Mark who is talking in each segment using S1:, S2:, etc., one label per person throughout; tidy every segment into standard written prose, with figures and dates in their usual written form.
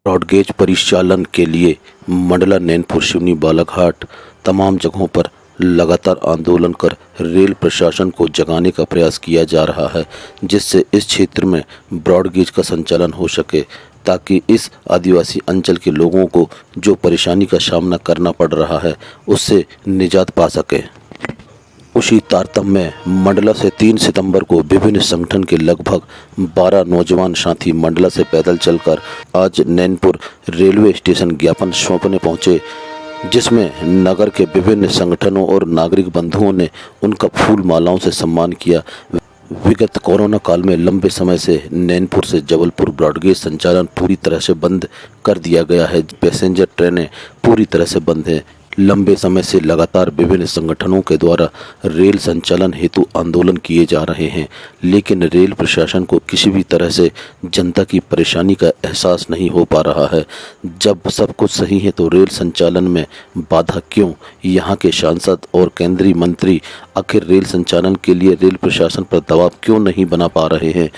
S1: Broad gauge परिचालन के लिए मंडला, नैनपुर, सिवनी, बालाघाट तमाम जगहों पर लगातार आंदोलन कर रेल प्रशासन को जगाने का प्रयास किया जा रहा है, जिससे इस क्षेत्र में ब्रॉडगेज का संचालन हो सके, ताकि इस आदिवासी अंचल के लोगों को जो परेशानी का सामना करना पड़ रहा है उससे निजात पा सके। उसी तारतम्य में मंडला से 3 सितंबर को विभिन्न संगठन के लगभग 12 नौजवान साथी मंडला से पैदल चलकर आज नैनपुर रेलवे स्टेशन ज्ञापन सौंपने पहुंचे, जिसमें नगर के विभिन्न संगठनों और नागरिक बंधुओं ने उनका फूल मालाओं से सम्मान किया। विगत कोरोना काल में लंबे समय से नैनपुर से जबलपुर ब्रॉडगेज संचालन पूरी तरह से बंद कर दिया गया है। पैसेंजर ट्रेनें पूरी तरह से बंद हैं। लंबे समय से लगातार विभिन्न संगठनों के द्वारा रेल संचालन हेतु आंदोलन किए जा रहे हैं, लेकिन रेल प्रशासन को किसी भी तरह से जनता की परेशानी का एहसास नहीं हो पा रहा है। जब सब कुछ सही है तो रेल संचालन में बाधा क्यों? यहाँ के सांसद और केंद्रीय मंत्री आखिर रेल संचालन के लिए रेल प्रशासन पर दबाव क्यों नहीं बना पा रहे हैं?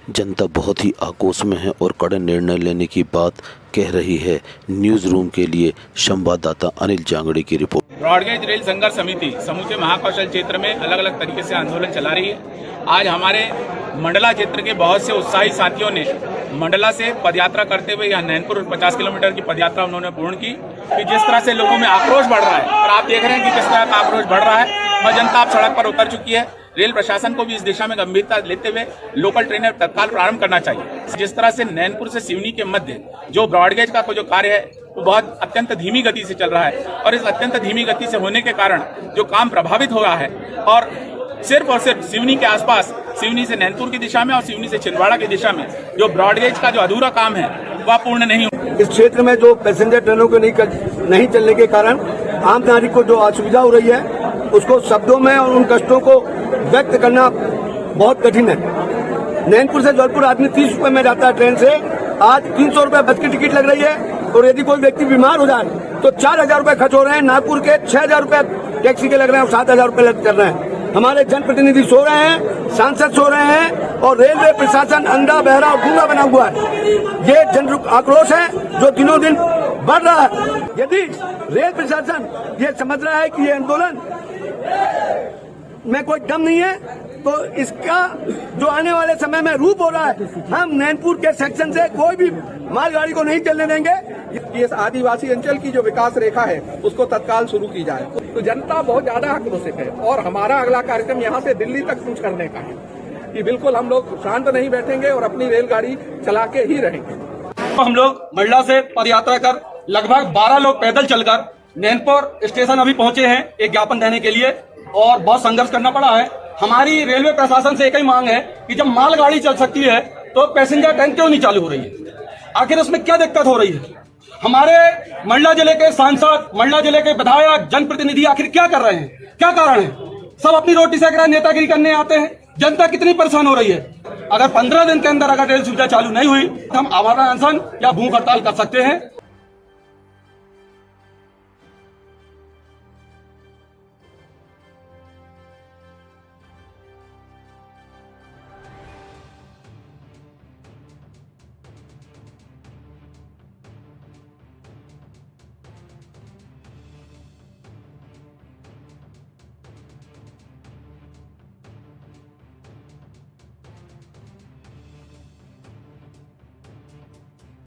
S1: जनता बहुत ही आक्रोश में है और कड़े निर्णय लेने की बात कह रही है। न्यूज रूम के लिए संवाददाता अनिल जांगड़े की रिपोर्ट।
S2: ब्रॉडगेज रेल संघर्ष समिति समूचे महाकौशल क्षेत्र में अलग अलग तरीके से आंदोलन चला रही है। आज हमारे मंडला क्षेत्र के बहुत से उत्साही साथियों ने मंडला से पदयात्रा करते हुए यहाँ नैनपुर 50 किलोमीटर की पदयात्रा उन्होंने पूर्ण की। कि जिस तरह से लोगों में आक्रोश बढ़ रहा है और आप देख रहे हैं कि किस तरह का आक्रोश बढ़ रहा है और जनता अब सड़क पर उतर चुकी है। रेल प्रशासन को भी इस दिशा में गंभीरता लेते हुए लोकल ट्रेनें तत्काल प्रारंभ करना चाहिए। जिस तरह से नैनपुर से सिवनी के मध्य जो ब्रॉडगेज का जो कार्य है वो बहुत अत्यंत धीमी गति से चल रहा है और इस अत्यंत धीमी गति से होने के कारण जो काम प्रभावित हो रहा है और सिर्फ सिवनी के आसपास, सिवनी से नैनपुर की दिशा में और सिवनी से छिंदवाड़ा की दिशा में जो ब्रॉडगेज का जो अधूरा काम है वह पूर्ण नहीं हो।
S3: इस क्षेत्र में जो पैसेंजर ट्रेनों के नहीं चलने के कारण आम नागरिक को जो असुविधा हो रही है उसको शब्दों में और उन कष्टों को व्यक्त करना बहुत कठिन है। नैनपुर से जबलपुर आदमी 30 रुपए में जाता है ट्रेन से, आज 300 रुपए बस की टिकट लग रही है और यदि कोई व्यक्ति बीमार हो जाए तो 4000 रुपए खर्च हो रहे हैं। नागपुर के 6000 रुपए टैक्सी के लग रहे हैं और 7000 रुपए चल रहे हैं। हमारे जनप्रतिनिधि सो रहे हैं, सांसद सो रहे हैं और रेलवे प्रशासन अंधा, बहरा और गूंगा बना हुआ है। ये जन आक्रोश है जो दिनों दिन बढ़ रहा है। यदि रेल प्रशासन ये समझ रहा है कि ये आंदोलन में कोई दम नहीं है तो इसका जो आने वाले समय में रूप हो रहा है, हम नैनपुर के सेक्शन से कोई भी मालगाड़ी को नहीं चलने देंगे।
S4: इस आदिवासी अंचल की जो विकास रेखा है उसको तत्काल शुरू की जाए। तो जनता बहुत ज्यादा आक्रोशित है और हमारा अगला कार्यक्रम यहाँ से दिल्ली तक कूच करने का है कि बिल्कुल हम लोग शांत नहीं बैठेंगे और अपनी रेलगाड़ी चला के ही रहेंगे।
S5: तो हम लोग मंडला से पदयात्रा कर लगभग 12 लोग पैदल चलकर नैनपुर स्टेशन अभी पहुंचे हैं एक ज्ञापन देने के लिए और बहुत संघर्ष करना पड़ा है। हमारी रेलवे प्रशासन से एक ही मांग है कि जब मालगाड़ी चल सकती है तो पैसेंजर ट्रेन क्यों नहीं चालू हो रही है? आखिर उसमें क्या दिक्कत हो रही है? हमारे मंडला जिले के सांसद, मंडला जिले के विधायक, जनप्रतिनिधि आखिर क्या कर रहे हैं? क्या कारण है? सब अपनी रोटी सेक नेतागिरी करने आते हैं। जनता कितनी परेशान हो रही है? अगर 15 दिन के अंदर अगर रेल सुविधा चालू नहीं हुई तो हम आवारा अनशन या भूख हड़ताल कर सकते हैं।